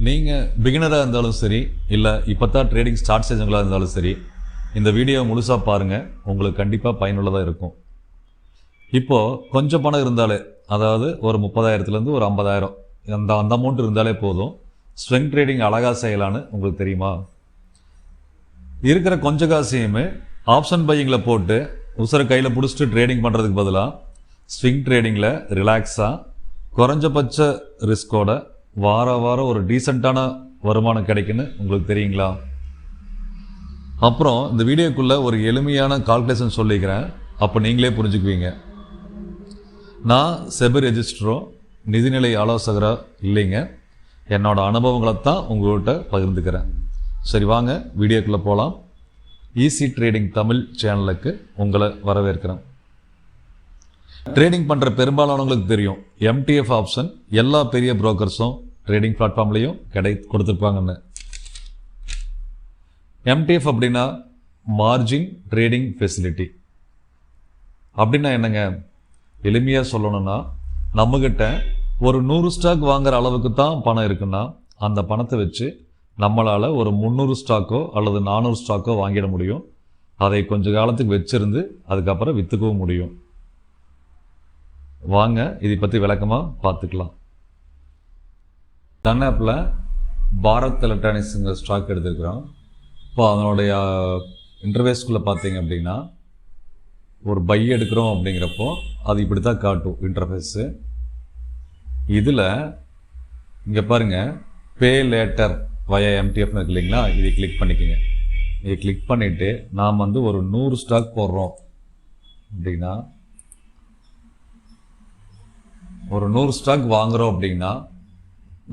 நீங்கள் பிகினராக இருந்தாலும் சரி, இல்லை இப்போ தான் ட்ரேடிங் ஸ்டார்ட் செஞ்சவங்களாக இருந்தாலும் சரி, இந்த வீடியோ முழுசாக பாருங்கள். உங்களுக்கு கண்டிப்பாக பயனுள்ளதாக இருக்கும். இப்போது கொஞ்சம் பணம் இருந்தாலே, அதாவது ஒரு 30,000லேருந்து ஒரு 50,000 அந்த அமௌண்ட் இருந்தாலே போதும், ஸ்விங் ட்ரேடிங் அழகாக செய்யலான்னு உங்களுக்கு தெரியுமா? இருக்கிற கொஞ்ச காசையுமே ஆப்ஷன் பையிங்கில் போட்டு உசுரை கையில் பிடிச்சிட்டு ட்ரேடிங் பண்ணுறதுக்கு பதிலாக ஸ்விங் ட்ரேடிங்கில் ரிலாக்ஸாக குறைஞ்சபட்ச ரிஸ்கோட வாரம் ஒரு டீசெண்டான வருமானம் கிடைக்குன்னு உங்களுக்கு தெரியுங்களா? அப்புறம் இந்த வீடியோக்குள்ளே ஒரு எளிமையான கால்குலேஷன் சொல்லிக்கிறேன், அப்போ நீங்களே புரிஞ்சுக்குவீங்க. நான் செபி ரெஜிஸ்டரோ நிதிநிலை ஆலோசகரோ இல்லைங்க, என்னோட அனுபவங்களை தான் உங்கள்கிட்ட பகிர்ந்துக்கிறேன். சரி, வாங்க வீடியோக்குள்ளே போகலாம். ஈஸி ட்ரேடிங் தமிழ் சேனலுக்கு உங்களை வரவேற்கிறேன். ட்ரேடிங் பண்ணுற பெரும்பாலானவங்களுக்கு தெரியும், MTF ஆப்ஷன் எல்லா பெரிய புரோக்கர்ஸும் ட்ரேடிங் பிளாட்ஃபார்ம்லேயும் கொடுத்துருப்பாங்கன்னு. MTF அப்படின்னா மார்ஜின் ட்ரேடிங் ஃபெசிலிட்டி. அப்படின்னா என்னங்க? எளிமையாக சொல்லணும்னா, நம்மக்கிட்ட ஒரு 100 ஸ்டாக் வாங்குற அளவுக்கு தான் பணம் இருக்குன்னா, அந்த பணத்தை வச்சு நம்மளால் ஒரு 300 ஸ்டாக்கோ அல்லது 400 ஸ்டாக்கோ வாங்கிட முடியும். அதை கொஞ்ச காலத்துக்கு வச்சிருந்து அதுக்கப்புறம் விற்றுக்கவும் முடியும். வாங்க இதை பற்றி விளக்கமாக பார்த்துக்கலாம். தன்னாப்பில் பாரத் எலக்ட்ரானிக்ஸுங்கிற ஸ்டாக் எடுத்துருக்குறோம். இப்போ அதனுடைய இன்டர்வேஸ்குள்ளே பார்த்தீங்க அப்படின்னா, ஒரு பை எடுக்கிறோம் அப்படிங்கிறப்போ அது இப்படி தான் காட்டும் இன்டர்ஃபேஸு. இதில் இங்கே பாருங்கள், பே லேட்டர் வயா MTFன்னு இருக்கு இல்லைங்களா? இதை கிளிக் பண்ணிக்கோங்க. இதை கிளிக் பண்ணிவிட்டு நாம் ஒரு 100 ஸ்டாக் போடுறோம் அப்படின்னா, ஒரு 100 ஸ்டாக் வாங்குகிறோம் அப்படின்னா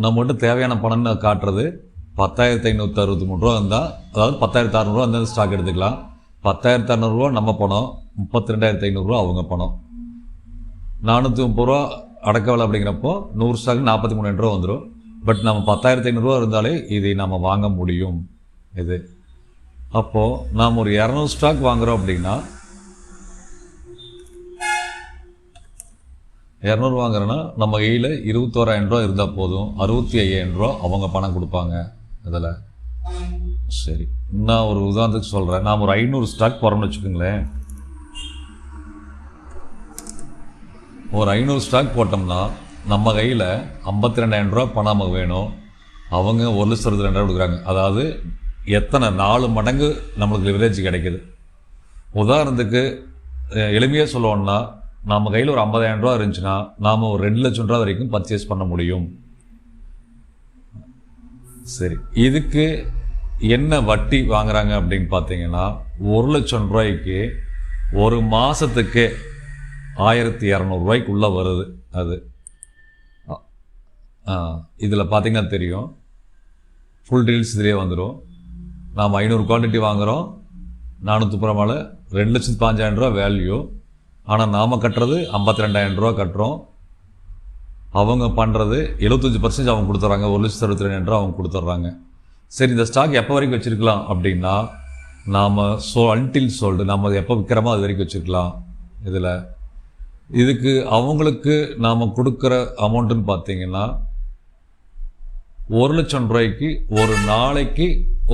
நம்மகிட்ட தேவையான பணம்னு காட்டுறது 10,563 ரூபா இருந்தால், அதாவது 10,600 ரூபா இருந்தால் ஸ்டாக் எடுத்துக்கலாம். 10,600 ரூபா நம்ம பணம், 32,500 ரூபா அவங்க பணம். 430 ரூபா அடக்கவில்லை அப்படிங்கிறப்போ 100 ஸ்டாக் 43,000 ரூபா வந்துடும். பட் நம்ம 10,500 ரூபா இருந்தாலே இதை நம்ம வாங்க முடியும். இது அப்போது நாம் ஒரு 200 ஸ்டாக் வாங்குகிறோம் அப்படின்னா, 200 வாங்குறோன்னா நம்ம கையில் 21,000 ரூபா இருந்தால் போதும். 65,000 ரூபா அவங்க பணம் கொடுப்பாங்க அதில். சரி, நான் ஒரு உதாரணத்துக்கு சொல்கிறேன். நாம் ஒரு 500 ஸ்டாக் போகிறோம்னு வச்சுக்கோங்களேன். ஒரு 500 ஸ்டாக் போட்டோம்னா நம்ம கையில் 52,000 ரூபா பணம் நமக்கு வேணும். அவங்க 1,22,000 கொடுக்குறாங்க. அதாவது எத்தனை 4 மடங்கு நம்மளுக்கு லிவரேஜ் கிடைக்குது. உதாரணத்துக்கு எளிமையாக சொல்லணும்னா, நம்ம கையில் ஒரு 50,000 ரூபா இருந்துச்சுன்னா நாம் ஒரு 2 லட்சம் ரூபா வரைக்கும் பர்ச்சேஸ் பண்ண முடியும். சரி, இதுக்கு என்ன வட்டி வாங்குறாங்க அப்படின்னு பார்த்தீங்கன்னா, 1 லட்சம் ரூபாய்க்கு ஒரு மாதத்துக்கு 1,200 ரூபாய்க்குள்ளே வருது. அது இதில் பார்த்தீங்கன்னா தெரியும், ஃபுல் டீல்ஸ் இதிலே வந்துடும். நாம் 500 குவான்டிட்டி வாங்குகிறோம், 430 மேலே 2,15,000 ரூபா வேல்யூ. ஆனால் நாம் கட்டுறது 52,000 ரூபா கட்டுறோம். அவங்க பண்ணுறது 75% அவங்க கொடுத்துட்றாங்க. 1,62,000 ரூபா அவங்க கொடுத்துட்றாங்க. சரி, இந்த ஸ்டாக் எப்போ வரைக்கும் வச்சுருக்கலாம் அப்படின்னா, நாம் அன்டில் சோல்டு நம்ம எப்போ விற்கிறோமோ அது வரைக்கும் வச்சுருக்கலாம். இதுக்கு அவங்களுக்கு நாம் கொடுக்குற அமௌண்ட்டுன்னு பார்த்தீங்கன்னா, 1 லட்சம் ரூபாய்க்கு ஒரு நாளைக்கு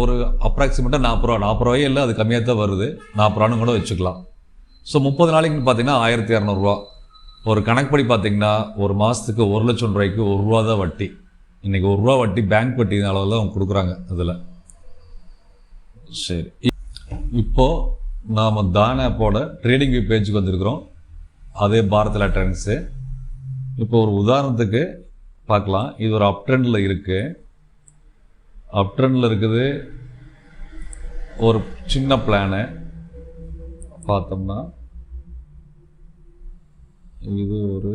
ஒரு அப்ராக்சிமேட்டாக 40 ரூபா, 40 ரூபாயே இல்லை, அது கம்மியாக தான் வருது, 40 ரூபான்னு கூட வச்சுக்கலாம். ஸோ 30 நாளைக்குன்னு பார்த்தீங்கன்னா 1,200 ரூபா. ஒரு கணக்குப்படி பார்த்தீங்கன்னா ஒரு மாதத்துக்கு 1 லட்சம் ரூபாய்க்கு 1 ரூபா தான் வட்டி. இன்றைக்கி 1 ரூபா வட்டி பேங்க் வட்டி அளவில் அவங்க கொடுக்குறாங்க அதில். சரி, இப்போது நாம் தான் ஆப்போட ட்ரேடிங் வியூ பேஜுக்கு வந்திருக்கிறோம். அதே பாரத் எலக்ட்ரானிக்ஸு. இப்போ ஒரு உதாரணத்துக்கு பார்க்கலாம். இது ஒரு அப் ட்ரெண்டில் இருக்குது. அப் ட்ரெண்டில் இருக்குது. ஒரு சின்ன பிளானு பார்த்தோம்னா, இது ஒரு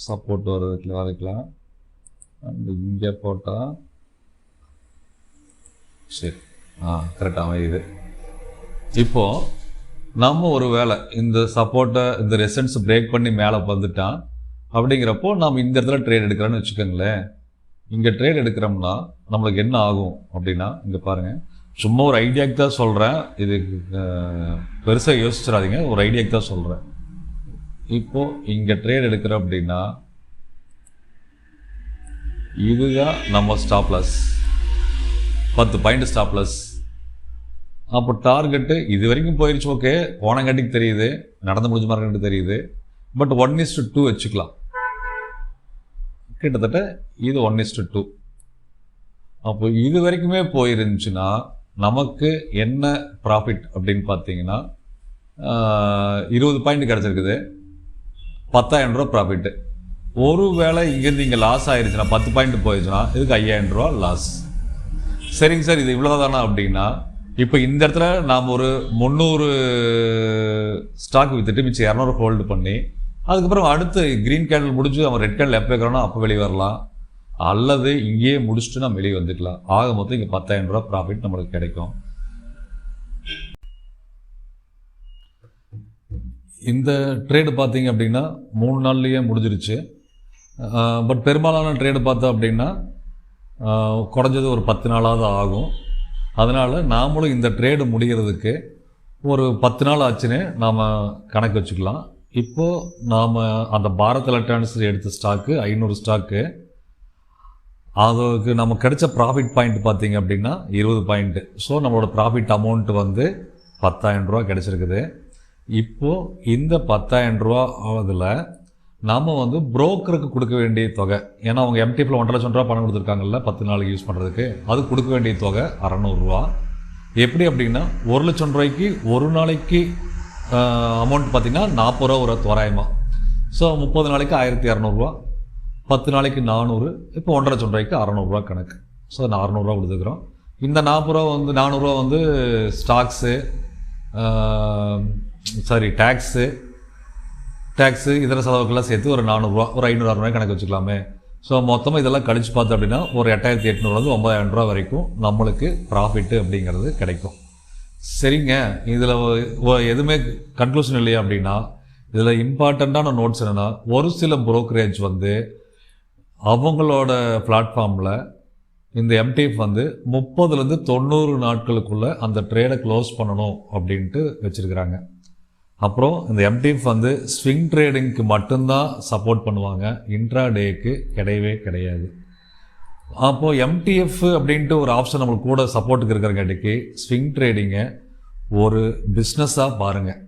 சப்போர்ட் வரைக்கலாம். அண்ட் இங்கே போட்டால் சரி, கரெக்டாக இது. இப்போது நம்ம ஒரு வேளை இந்த சப்போர்ட்டை, இந்த ரெசன்ஸ் பிரேக் பண்ணி மேலே வந்துட்டான் அப்படிங்கிறப்போ நாம் இந்த இடத்துல ட்ரேட் எடுக்கிறோன்னு வச்சுக்கோங்களேன். இங்கே ட்ரேட் எடுக்கிறோம்னா நம்மளுக்கு என்ன ஆகும் அப்படின்னா, இங்கே பாருங்கள், சும்மா ஒரு ஐடியாக்கு தான் சொல்கிறேன், இது பெருசாக யோசிச்சிடாதீங்க, ஒரு ஐடியாக்கு தான் சொல்கிறேன். இப்போது இங்கே ட்ரேட் எடுக்கிறோம் அப்படின்னா இதுதான் நம்ம ஸ்டாப்லஸ், 10 பாயிண்ட் ஸ்டாப்லஸ். அப்போ டார்கெட்டு இது வரைக்கும் போயிடுச்சு, ஓகே, ஓனங்காட்டிக்கு தெரியுது, நடந்து முடிஞ்ச மாதிரி தெரியுது. பட் 1:2 வச்சுக்கலாம். கிட்டத்தட்ட இது 1:2. அப்போ இது வரைக்குமே போயிருந்துச்சுன்னா நமக்கு என்ன ப்ராஃபிட் அப்படின்னு பார்த்தீங்கன்னா 20 பாயிண்ட் கிடச்சிருக்குது, 10,000 ரூபா ப்ராஃபிட்டு. ஒரு வேளை இங்கேருந்து இங்கே லாஸ் ஆயிடுச்சுன்னா 10 பாயிண்ட் போயிடுச்சுன்னா இதுக்கு 5,000 ரூபா லாஸ். சரிங்க சார், இது இவ்வளோ தானே அப்படின்னா, இப்போ இந்த இடத்துல நாம் ஒரு 300 ஸ்டாக் விற்றுட்டு மிச்சம் 200 ஹோல்டு பண்ணி அதுக்கப்புறம் அடுத்து க்ரீன் கேண்டில் முடிஞ்சு அவன் ரெட் கேண்டில் எப்போ வைக்கிறானோ அப்போ வெளியே வரலாம், அல்லது இங்கேயே முடிச்சுட்டு நம்ம வெளியே வந்துக்கலாம். ஆக மொத்தம் இங்கே 10,000 ரூபா ப்ராஃபிட் நம்மளுக்கு கிடைக்கும். இந்த ட்ரேடு பார்த்தீங்க அப்படின்னா 3 நாள்லேயே முடிஞ்சிருச்சு. பட் பெரும்பாலான ட்ரேடு பார்த்தோம் அப்படின்னா குறைஞ்சது ஒரு 10 நாளாவது ஆகும். அதனால் நாமளும் இந்த ட்ரேடு முடிகிறதுக்கு ஒரு 10 நாள் ஆச்சுன்னு நாம் கணக்கு வச்சுக்கலாம். இப்போது நாம் அந்த பாரத் எலக்ட்ரானிக்ஸ் எடுத்த ஸ்டாக்கு 500 ஸ்டாக்கு, அதுக்கு நமக்கு கிடைச்ச ப்ராஃபிட் பாயிண்ட் பார்த்தீங்க அப்படின்னா 20 பாயிண்ட்டு. ஸோ நம்மளோட ப்ராஃபிட் அமௌண்ட் வந்து 10,000 ரூபா கிடச்சிருக்குது. இப்போது இந்த 10,000 ரூபா அதில் நாம் வந்து புரோக்கருக்கு கொடுக்க வேண்டிய தொகை, ஏன்னா அவங்க எம்டிஎஃப்ல 1.5 லட்சம் ரூபா பணம் கொடுத்துருக்காங்கல்ல 10 நாளைக்கு யூஸ் பண்ணுறதுக்கு, அது கொடுக்க வேண்டிய தொகை 600 ரூபா. எப்படி அப்படின்னா 1 லட்சம் ரூபாய்க்கு ஒரு நாளைக்கு அமௌண்ட் பார்த்திங்கன்னா 40 ரூபா ஒரு தோராயமாக. ஸோ 30 நாளைக்கு 1,200 ரூபா, 10 நாளைக்கு 400, இப்போ 1.5 லட்சம் ரூபாய்க்கு 600 ரூபா கணக்கு. ஸோ 600 ரூபா கொடுத்துக்கிறோம். இந்த 40 ரூபா வந்து 400 ரூபா வந்து ஸ்டாக்ஸு, டேக்ஸு இதர செலவுக்கெல்லாம் சேர்த்து ஒரு 400 ரூபா, ஒரு 500 ரூபாய் கணக்கு வச்சுக்கலாமே. ஸோ மொத்தமாக இதெல்லாம் கழிச்சு பார்த்தோம் அப்படின்னா ஒரு 8,800 9,000 ரூபா வரைக்கும் நம்மளுக்கு ப்ராஃபிட்டு அப்படிங்கிறது கிடைக்கும். சரிங்க, இதில் எதுவுமே கன்க்ளூஷன் இல்லையா அப்படின்னா, இதில் இம்பார்ட்டண்ட்டான நோட்ஸ் என்னென்னா, ஒரு சில புரோக்கரேஜ் வந்து அவங்களோட பிளாட்ஃபார்மில் இந்த எம்டிஎஃப் வந்து 30லேருந்து 90 நாட்களுக்குள்ளே அந்த ட்ரேடை க்ளோஸ் பண்ணணும் அப்படின்ட்டு வச்சுருக்கிறாங்க. அப்புறம் இந்த எம்டிஎஃப் வந்து ஸ்விங் ட்ரேடிங்க்கு மட்டும்தான் சப்போர்ட் பண்ணுவாங்க, இன்ட்ரா டேக்கு கிடையவே கிடையாது. அப்போது எம்டிஎஃப் அப்படின்ட்டு ஒரு ஆப்ஷன் நம்மளுக்கு கூட சப்போர்ட்டுக்கு இருக்கிறங்காட்டிக்கு ஸ்விங் ட்ரேடிங்கை ஒரு பிஸ்னஸாக பாருங்கள்.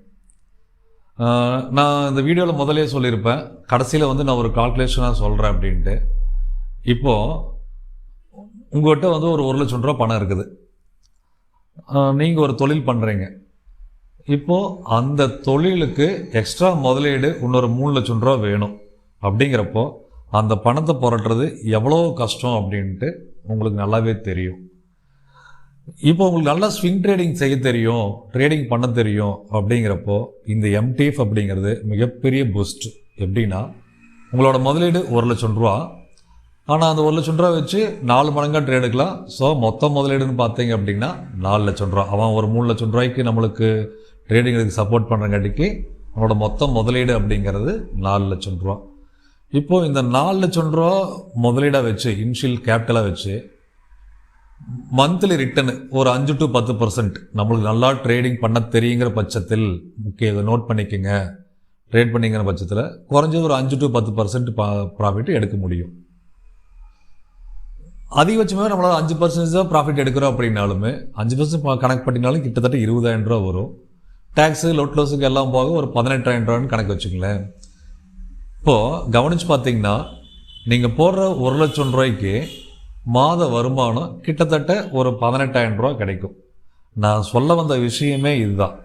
நான் இந்த வீடியோவில் முதலே சொல்லியிருப்பேன், கடைசியில் வந்து நான் ஒரு கால்குலேஷனாக சொல்கிறேன் அப்படின்ட்டு. இப்போது உங்கள்கிட்ட வந்து ஒரு 1 லட்சம் ரூபா பணம் இருக்குது, நீங்கள் ஒரு தொழில் பண்ணுறீங்க. இப்போது அந்த தொழிலுக்கு எக்ஸ்ட்ரா முதலீடு இன்னொரு 3 லட்சம் ரூபா வேணும். அப்படிங்கிறப்போ அந்த பணத்தை புரட்டுறது எவ்வளோ கஷ்டம் அப்படின்ட்டு உங்களுக்கு நல்லாவே தெரியும். இப்போ உங்களுக்கு நல்லா ஸ்விங் ட்ரேடிங் செய்ய தெரியும், ட்ரேடிங் பண்ண தெரியும் அப்படிங்கிறப்போ இந்த எம்டிஎஃப் அப்படிங்கிறது மிகப்பெரிய பூஸ்ட். எப்படின்னா, உங்களோட முதலீடு 1 லட்சம் ரூபா, ஆனால் அந்த 1 லட்சம் ரூபா வச்சு 4 மடங்காக ட்ரேடுக்கலாம். ஸோ மொத்த முதலீடுன்னு பார்த்தீங்க அப்படின்னா 4 லட்சம் ரூபா. அவன் ஒரு 3 லட்சம் ரூபாய்க்கு நம்மளுக்கு ட்ரேடிங்களுக்கு சப்போர்ட் பண்ணுறங்காட்டிக்கு நம்மளோட மொத்த முதலீடு அப்படிங்கிறது 4 லட்சம் ரூபா. இப்போது இந்த 4 லட்சம் ரூபா முதலீடாக வச்சு, இனிஷியல் கேபிட்டலாக வச்சு, மந்த்லி ரிட்டர்னு ஒரு 5 to 10% நம்மளுக்கு நல்லா ட்ரேடிங் பண்ண தெரியுங்கிற பட்சத்தில், முக்கிய இதை நோட் பண்ணிக்கோங்க, ட்ரேட் பண்ணிங்கிற பட்சத்தில் குறைஞ்சது ஒரு 5 to 10% ப்ராஃபிட் எடுக்க முடியும். அதிகபட்சமாக நம்மளால் 5% தான் ப்ராஃபிட் எடுக்கிறோம் அப்படின்னாலுமே 5% கணக்கு பண்ணினாலும் கிட்டத்தட்ட 20,000 ரூபா வரும். டேக்ஸு லோட்லோஸுக்கு எல்லாம் போக ஒரு 18,000 ரூபான்னு கணக்கு வச்சுங்களேன். இப்போது கவனித்து பார்த்தீங்கன்னா, நீங்கள் போடுற 1 லட்சம் ரூபாய்க்கு மாத வருமானம் கிட்டத்தட்ட ஒரு 18,000 ரூபா கிடைக்கும். நான் சொல்ல வந்த விஷயமே இதுதான்.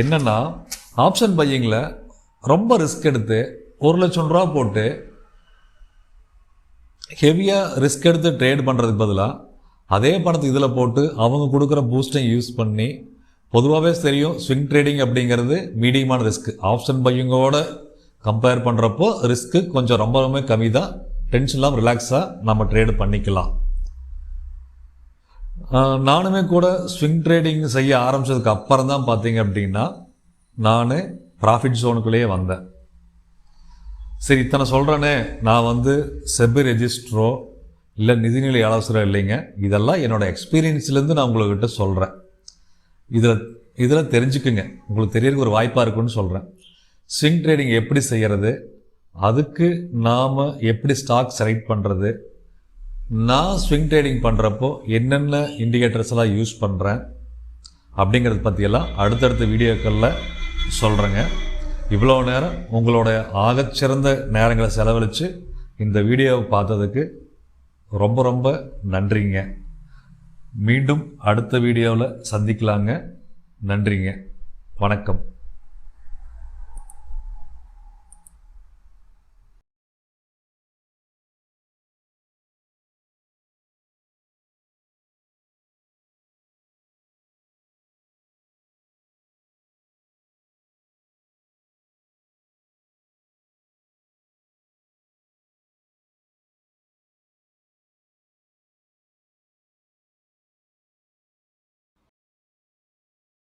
என்னென்னா, ஆப்ஷன் பையிங்கில் ரொம்ப ரிஸ்க் எடுத்து 1 லட்சம் ரூபா போட்டு ஹெவியாக ரிஸ்க் எடுத்து ட்ரேட் பண்ணுறதுக்கு பதிலாக அதே பணத்தை இதில் போட்டு அவங்க கொடுக்குற பூஸ்டை யூஸ் பண்ணி, பொதுவாகவே தெரியும் ஸ்விங் ட்ரேடிங் அப்படிங்கிறது மீடியமான ரிஸ்க். ஆப்ஷன் பையிங்கோட கம்பேர் பண்ணுறப்போ ரிஸ்க்கு கொஞ்சம் ரொம்ப ரொம்ப கம்மி தான். டென்ஷன் இல்லாமல் ரிலாக்ஸாக நம்ம ட்ரேடு பண்ணிக்கலாம். நானுமே கூட ஸ்விங் ட்ரேடிங் செய்ய ஆரம்பித்ததுக்கு அப்புறம் தான் பார்த்தீங்க அப்படின்னா நான் ப்ராஃபிட் ஜோனுக்குள்ளேயே வந்தேன். சரி, இத்தனை சொல்கிறேனே, நான் வந்து செபி ரெஜிஸ்ட்ரோ இல்லை நிதிநிலை ஆலோசனை இல்லைங்க, இதெல்லாம் என்னோடய எக்ஸ்பீரியன்ஸ்லேருந்து நான் உங்கள்கிட்ட சொல்கிறேன். இதில் தெரிஞ்சுக்குங்க, உங்களுக்கு தெரியறதுக்கு ஒரு வாய்ப்பாக இருக்குன்னு சொல்கிறேன். ஸ்விங் ட்ரேடிங் எப்படி செய்கிறது, அதுக்கு நாம் எப்படி ஸ்டாக் செலக்ட் பண்ணுறது, நான் ஸ்விங் ட்ரேடிங் பண்ணுறப்போ என்னென்ன இண்டிகேட்டர்ஸ் எல்லாம் யூஸ் பண்ணுறேன் அப்படிங்கிறத பற்றியெல்லாம் அடுத்தடுத்த வீடியோக்களில் சொல்கிறேங்க. இவ்வளோ நேரம் உங்களோட ஆகச்சிறந்த நேரங்களை செலவழித்து இந்த வீடியோவை பார்த்ததுக்கு ரொம்ப ரொம்ப நன்றிங்க. மீண்டும் அடுத்த வீடியோவில் சந்திக்கலாங்க. நன்றிங்க. வணக்கம்.